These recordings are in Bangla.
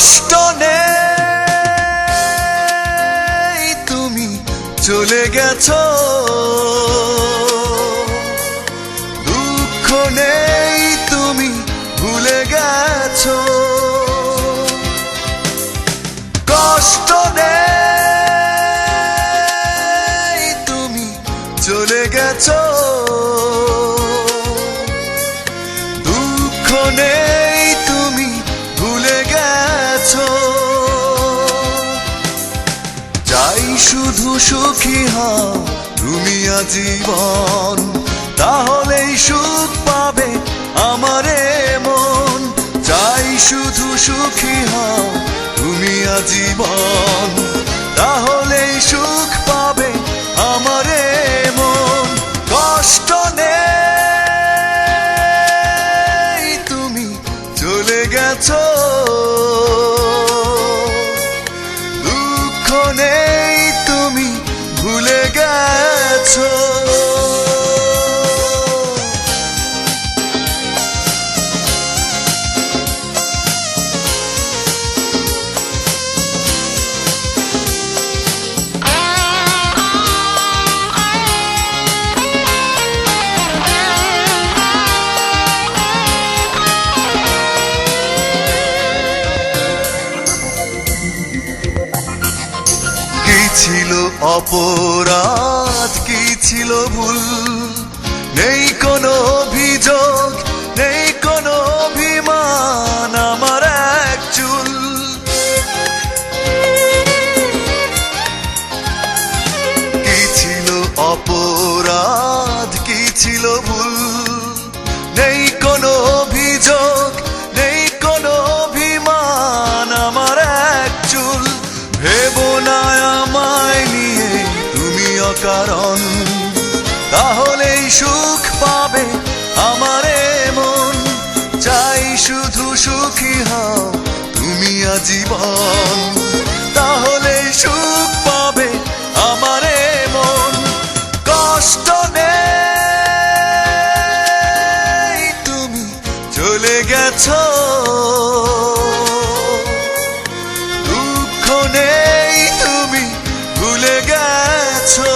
কষ্ট নেই তুমি চলে গেছো, দুঃখ নেই তুমি ভুলে গেছো, কষ্ট নেই তুমি চলে গেছো, দুঃখ নেই তুমি ভুলে গেছো। চাই শুধু সুখী হও তুমি আজীবন, তাহলেই সুখ পাবে আমারে মন। চাই শুধু সুখী হও তুমি আজীবন, তাহলেই সুখ পাবে আমারে মন। কষ্ট নেই তুমি চলে গেছো, দুঃখ নেই তুমি ভুলে গেছো। কি ছিল অপরাধ, কি ছিল ভুল, নেই কোনো অভিযোগ, নেই কোনো অভিমান আমার এক চুল। কি ছিল অপরাধ, কি ছিল ভুল, নেই কোনো অভিযোগ, নেই কোনো অভিমান আমার এক চুল। ভেবো না আমায় নিয়ে তুমি অকারণ, তাহলেই সুখ পাবে আমারে মন। চাই শুধু সুখী হও তুমি আজীবন, তাহলেই সুখ পাবে আমারে মন। কষ্ট নেই তুমি চলে গেছো, দুঃখ নেই তুমি ভুলে গেছো।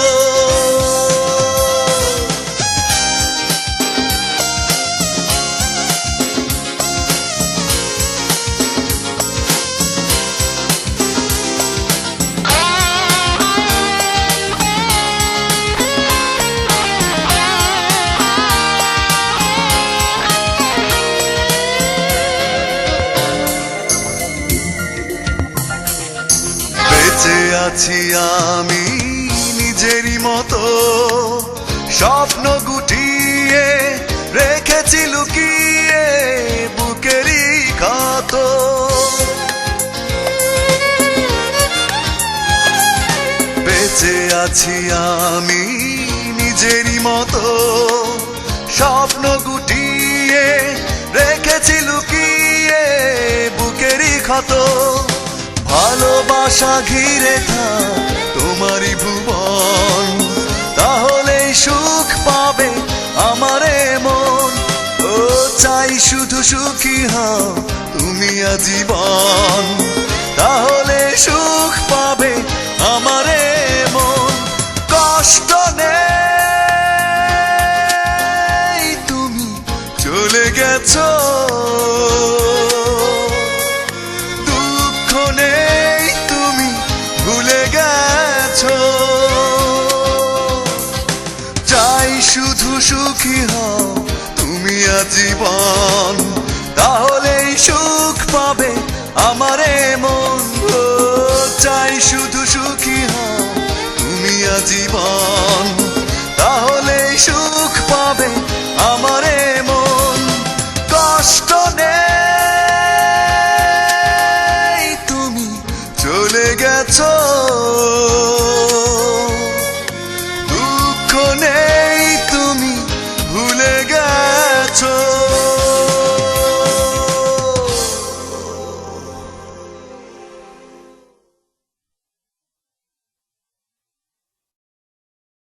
বেঁচে আছি আমি নিজেরই মতো, স্বপ্ন গুটিয়ে রেখেছি লুকিয়ে বুকেরই ক্ষত। বেঁচে আছি আমি নিজেরই মতো, স্বপ্ন গুটিয়ে রেখেছি লুকিয়ে বুকেরই ক্ষত। ভালোবাসা ঘিরে থাক তোমারই ভুবন, তাহলেই সুখ পাবে আমারে মন। ও চাই শুধু সুখী হও তুমি আজীবন, তাহলে সুখ পাবে আমারে মন। কষ্ট নেই তুমি চলে গেছো, দুঃখ নেই তুমি ভুলে গেছো। চাই শুধু সুখী হও তুমি আজীবন, তাহলেই সুখ পাবে আমারে মন। ও চাই শুধু সুখী হও তুমি আজীবন, তাহলেই সুখ পাবে আমারে মন। কষ্ট নেই তুমি চলে গেছো।